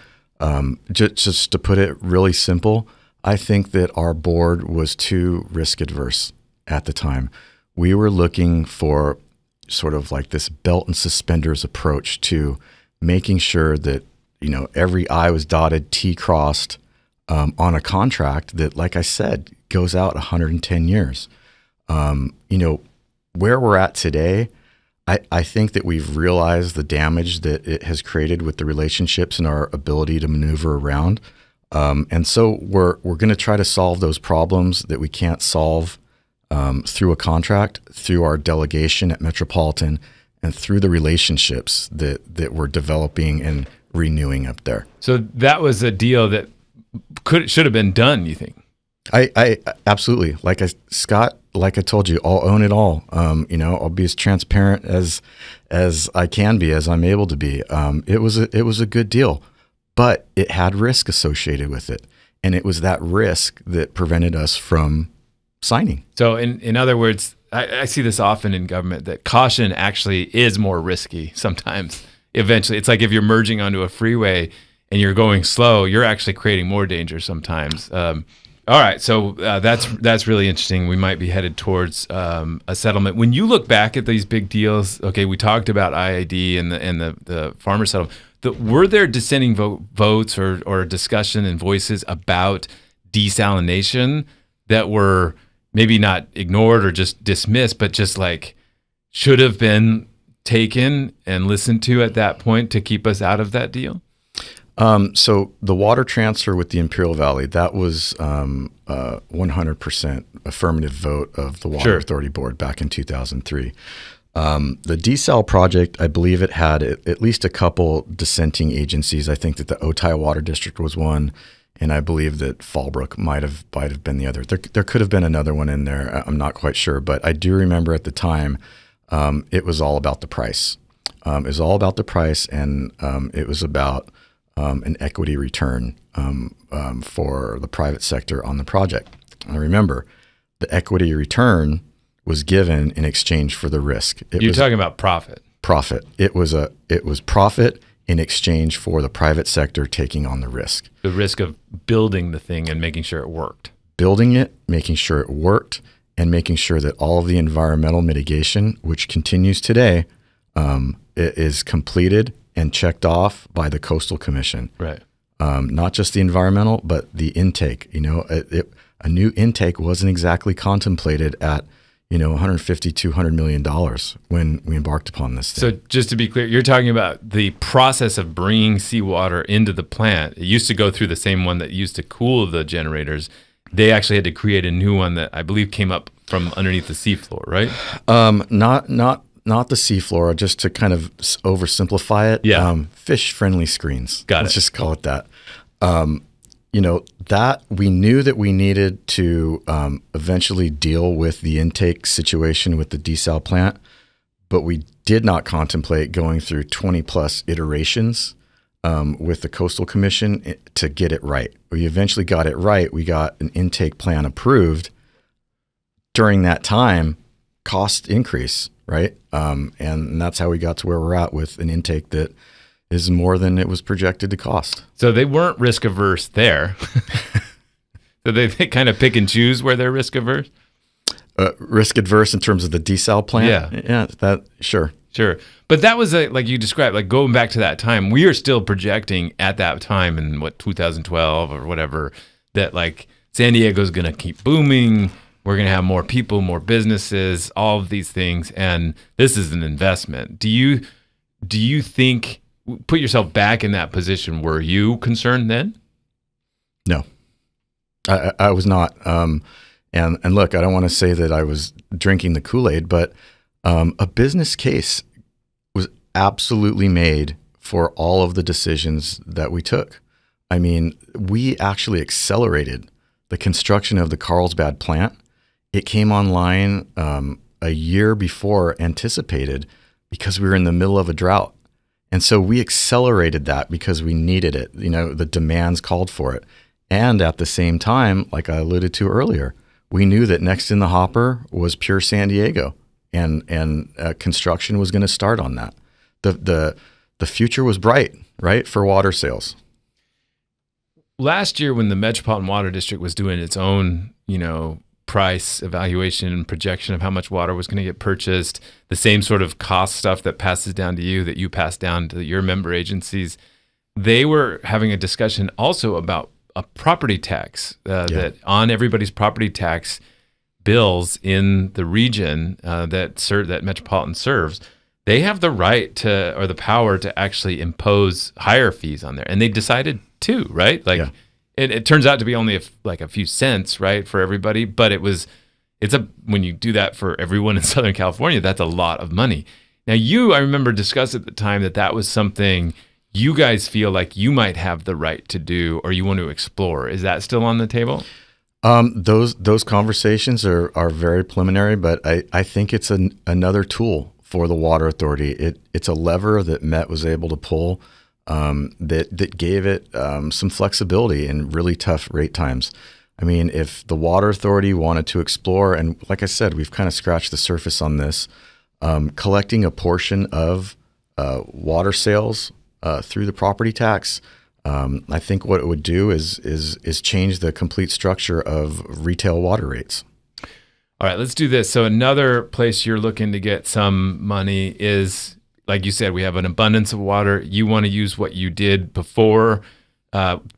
Just to put it really simple, I think that our board was too risk adverse at the time. We were looking for sort of like this belt and suspenders approach to making sure that, every I was dotted, T crossed on a contract that, like I said, goes out 110 years. Where we're at today, I think that we've realized the damage that it has created with the relationships and our ability to maneuver around. And so we're going to try to solve those problems that we can't solve through a contract, through our delegation at Metropolitan, and through the relationships that we're developing and renewing up there. So that was a deal that should have been done, you think? I absolutely, Scott, like I told you, I'll own it all. I'll be as transparent as I can be, as I'm able to be. It was a good deal, but it had risk associated with it, and it was that risk that prevented us from signing. So in other words, I see this often in government, that caution actually is more risky sometimes. Eventually, it's like if you're merging onto a freeway and you're going slow, you're actually creating more danger sometimes. All right, so that's really interesting. We might be headed towards a settlement. When you look back at these big deals, okay, we talked about IID and the farmer settlement. Were there dissenting votes or discussion and voices about desalination that were maybe not ignored or just dismissed, but just like should have been taken and listened to at that point to keep us out of that deal? So the water transfer with the Imperial Valley, that was 100% affirmative vote of the Water Authority Board back in 2003. The desal project, I believe it had at least a couple dissenting agencies. I think that the Otay Water District was one, and I believe that Fallbrook might have been the other. There could have been another one in there. I'm not quite sure, but I do remember at the time it was all about the price. It was all about the price, and it was about an equity return for the private sector on the project. And remember, the equity return was given in exchange for the risk. You're talking about profit. Profit. It was profit in exchange for the private sector taking on the risk. The risk of building the thing and making sure it worked. Building it, making sure it worked, and making sure that all of the environmental mitigation, which continues today, is completed and checked off by the Coastal Commission. Right. Not just the environmental, but the intake. A new intake wasn't exactly contemplated at $150, $200 million when we embarked upon this thing. So just to be clear, you're talking about the process of bringing seawater into the plant. It used to go through the same one that used to cool the generators. They actually had to create a new one that I believe came up from underneath the seafloor, right? Not the seafloor, just to kind of oversimplify it. Yeah. Fish-friendly screens. Let's just call it that. That we knew that we needed to eventually deal with the intake situation with the desal plant, but we did not contemplate going through 20-plus iterations with the Coastal Commission to get it right. We eventually got it right. We got an intake plan approved. During that time, cost increase, right? And that's how we got to where we're at with an intake that is more than it was projected to cost. So they weren't risk averse there. So they kind of pick and choose where they're risk averse? Risk adverse in terms of the desal plant? Yeah. Sure. But that was like you described, like going back to that time, we are still projecting at that time in 2012 or whatever, that like San Diego's going to keep booming. We're going to have more people, more businesses, all of these things. And this is an investment. Do you think, put yourself back in that position, were you concerned then? No, I was not. And look, I don't want to say that I was drinking the Kool-Aid, but a business case was absolutely made for all of the decisions that we took. I mean, we actually accelerated the construction of the Carlsbad plant. It came online a year before anticipated because we were in the middle of a drought. And so we accelerated that because we needed it. The demands called for it. And at the same time, like I alluded to earlier, we knew that next in the hopper was pure San Diego, and construction was going to start on that. The future was bright, right, for water sales. Last year when the Metropolitan Water District was doing its own, price evaluation and projection of how much water was going to get purchased, the same sort of cost stuff that passes down to you, that you pass down to your member agencies, they were having a discussion also about a property tax that on everybody's property tax bills in the region that Metropolitan serves, they have the right to, or the power to actually impose higher fees on there. And they decided to, right? it turns out to be only like a few cents, right, for everybody. But when you do that for everyone in Southern California, that's a lot of money. Now, I remember discussed at the time that was something you guys feel like you might have the right to do, or you want to explore. Is that still on the table? Those conversations are very preliminary, but I think it's another tool for the water authority. It's a lever that Met was able to pull that gave it some flexibility in really tough rate times. I mean, if the water authority wanted to explore, and like I said, we've kind of scratched the surface on this, collecting a portion of water sales through the property tax, I think what it would do is change the complete structure of retail water rates. All right, let's do this. So another place you're looking to get some money is, like you said, we have an abundance of water. You want to use what you did before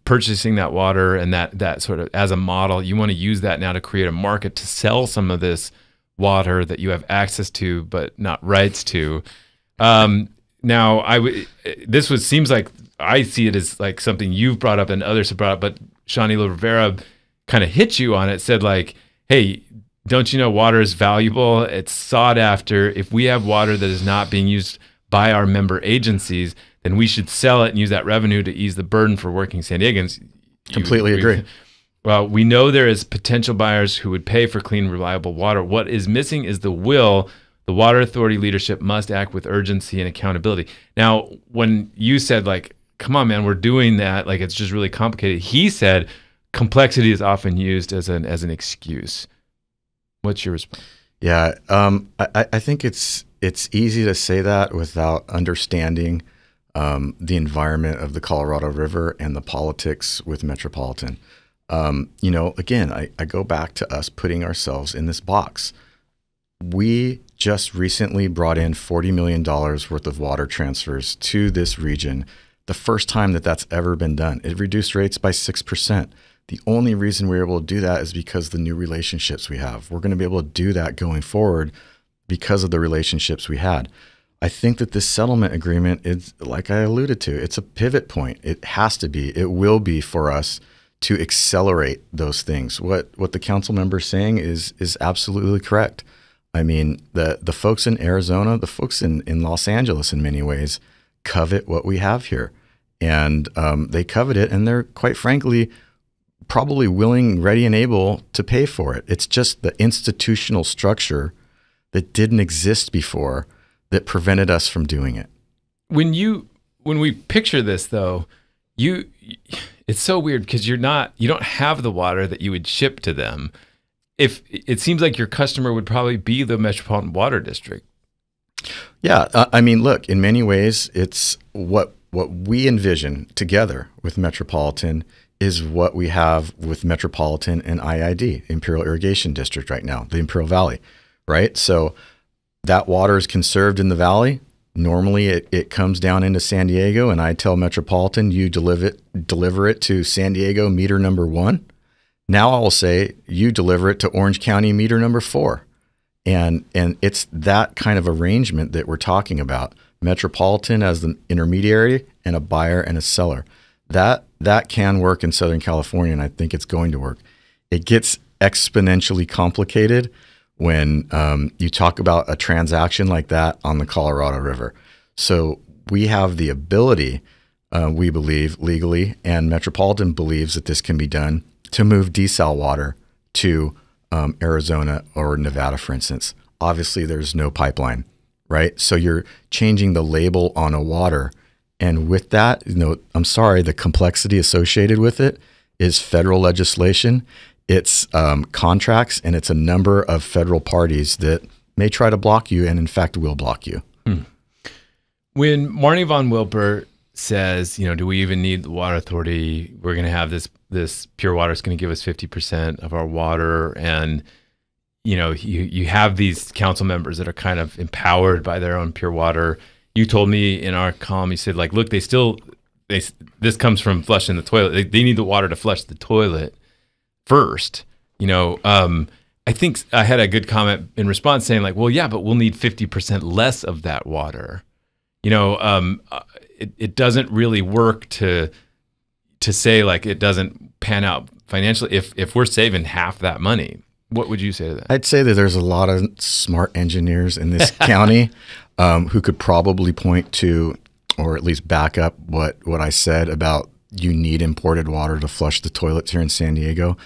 purchasing that water, and that sort of as a model. You want to use that now to create a market to sell some of this water that you have access to but not rights to. Now, seems like I see it as like something you've brought up and others have brought up, but Sean Elo-Rivera kind of hit you on it, said like, hey, don't you know water is valuable? It's sought after. If we have water that is not being used by our member agencies, then we should sell it and use that revenue to ease the burden for working San Diegans. Completely agree. Well, we know there is potential buyers who would pay for clean, reliable water. What is missing is the will. The water authority leadership must act with urgency and accountability. Now, when you said like, come on, man, we're doing that, like it's just really complicated. He said complexity is often used as an excuse. What's your response? Yeah, I think it's easy to say that without understanding the environment of the Colorado River and the politics with Metropolitan. Again, I go back to us putting ourselves in this box. We just recently brought in $40 million worth of water transfers to this region. The first time that's ever been done. It reduced rates by 6%. The only reason we're able to do that is because of the new relationships we have. We're going to be able to do that going forward because of the relationships we had. I think that this settlement agreement is, like I alluded to, it's a pivot point. It has to be. It will be for us to accelerate those things. What the council member is saying is absolutely correct. I mean, the folks in Arizona, the folks in Los Angeles in many ways covet what we have here. And they covet it, and they're quite frankly probably willing, ready, and able to pay for it. It's just the institutional structure that didn't exist before that prevented us from doing it. When we picture this though, it's so weird because you don't have the water that you would ship to them. If it seems like your customer would probably be the Metropolitan Water District. Yeah, I mean, look, in many ways, it's what we envision together with Metropolitan is what we have with Metropolitan and IID, Imperial Irrigation District right now, the Imperial Valley, right? So that water is conserved in the valley. Normally it comes down into San Diego, and I tell Metropolitan, you deliver it to San Diego meter number 1. Now I will say you deliver it to Orange County meter number 4. And it's that kind of arrangement that we're talking about. Metropolitan as the intermediary and a buyer and a seller. That can work in Southern California, and I think it's going to work. It gets exponentially complicated when you talk about a transaction like that on the Colorado River. So we have the ability, we believe legally, and Metropolitan believes that this can be done to move desal water to Arizona or Nevada, for instance. Obviously, there's no pipeline, right? So you're changing the label on a water. And with that, I'm sorry, the complexity associated with it is federal legislation. It's contracts, and it's a number of federal parties that may try to block you and, in fact, will block you. When Marnie Von Wilper says, do we even need the water authority? We're going to have this pure water is going to give us 50% of our water. And, you have these council members that are kind of empowered by their own pure water. You told me in our column, you said, like, look, this comes from flushing the toilet. They need the water to flush the toilet first. I think I had a good comment in response saying like, well, yeah, but we'll need 50% less of that water. It doesn't really work to to say like it doesn't pan out financially, if we're saving half that money, what would you say to that? I'd say that there's a lot of smart engineers in this county who could probably point to, or at least back up what I said about you need imported water to flush the toilets here in San Diego.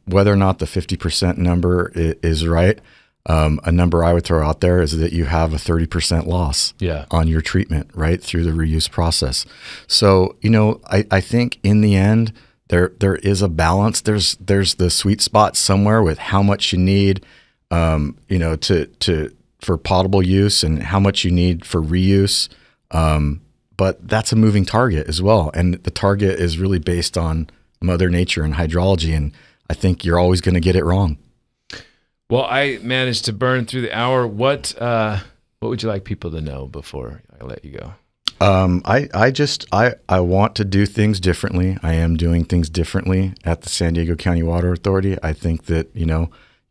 Whether or not the 50% number is right, a number I would throw out there is that you have a 30% loss on your treatment, right, through the reuse process. So, I think in the end, there is a balance. There's the sweet spot somewhere with how much you need, for potable use and how much you need for reuse. But that's a moving target as well. And the target is really based on Mother Nature and hydrology. And I think you're always going to get it wrong. Well, I managed to burn through the hour. What would you like people to know before I let you go? I want to do things differently. I am doing things differently at the San Diego County Water Authority. I think that,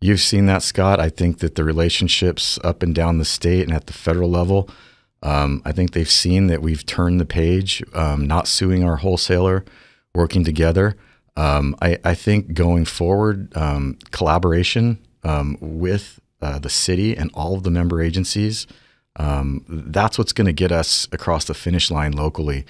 you've seen that, Scott. I think that the relationships up and down the state and at the federal level, I think they've seen that we've turned the page, not suing our wholesaler, working together. I think going forward, collaboration with the city and all of the member agencies, that's what's going to get us across the finish line locally.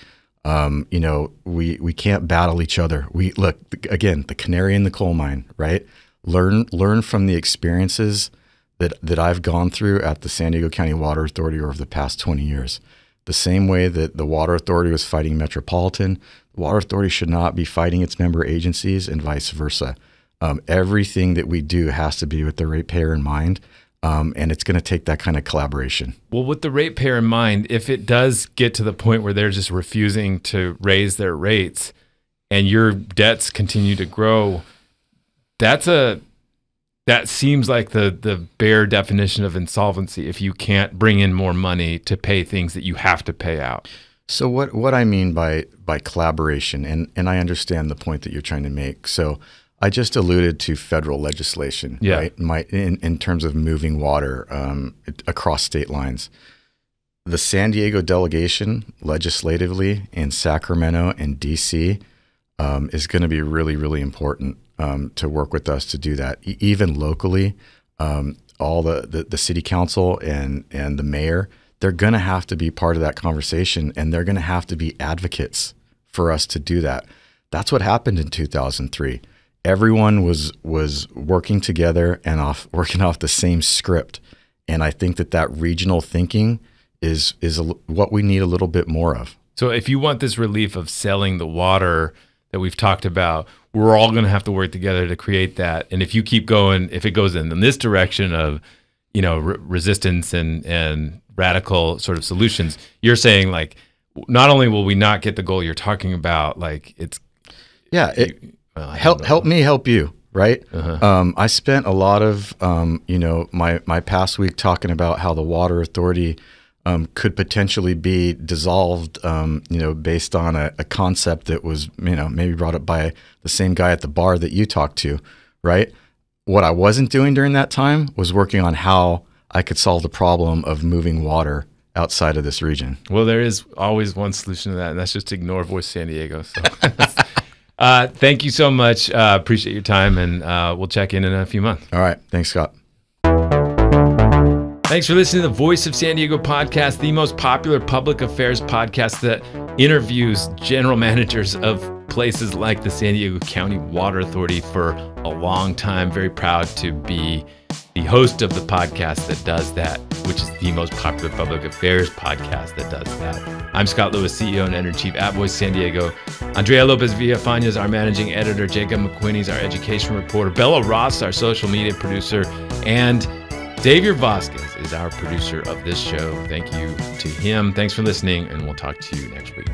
We can't battle each other. We look, again, the canary in the coal mine, right? Learn from the experiences that I've gone through at the San Diego County Water Authority over the past 20 years. The same way that the Water Authority was fighting Metropolitan, the Water Authority should not be fighting its member agencies and vice versa. Everything that we do has to be with the ratepayer in mind, and it's going to take that kind of collaboration. Well, with the ratepayer in mind, if it does get to the point where they're just refusing to raise their rates and your debts continue to grow, that seems like the bare definition of insolvency if you can't bring in more money to pay things that you have to pay out. So what I mean by collaboration, and I understand the point that you're trying to make. So I just alluded to federal legislation, right? In terms of moving water across state lines. The San Diego delegation legislatively in Sacramento and DC is going to be really, really important to work with us to do that. Even locally, all the city council and the mayor, they're going to have to be part of that conversation, and they're going to have to be advocates for us to do that. That's what happened in 2003. Everyone was working together and working off the same script. And I think that regional thinking is what we need a little bit more of. So if you want this relief of selling the water that we've talked about, we're all going to have to work together to create that. And if you keep going, if it goes in this direction of, resistance and radical sort of solutions, you're saying like, not only will we not get the goal you're talking about, like it's, help me help you, right? I spent a lot of my past week talking about how the Water Authority could potentially be dissolved, based on a concept that was maybe brought up by the same guy at the bar that you talked to, right? What I wasn't doing during that time was working on how I could solve the problem of moving water outside of this region. Well, there is always one solution to that, and that's just ignore Voice San Diego. So. Thank you so much. Appreciate your time, and we'll check in a few months. All right. Thanks, Scott. Thanks for listening to the Voice of San Diego podcast, the most popular public affairs podcast that interviews general managers of places like the San Diego County Water Authority for a long time. Very proud to be the host of the podcast that does that, which is the most popular public affairs podcast that does that. I'm Scott Lewis, CEO and editor-in-chief at Voice San Diego. Andrea Lopez Villafana is our managing editor. Jacob McQuinney is our education reporter. Bella Ross, our social media producer. And Xavier Vasquez is our producer of this show. Thank you to him. Thanks for listening, and we'll talk to you next week.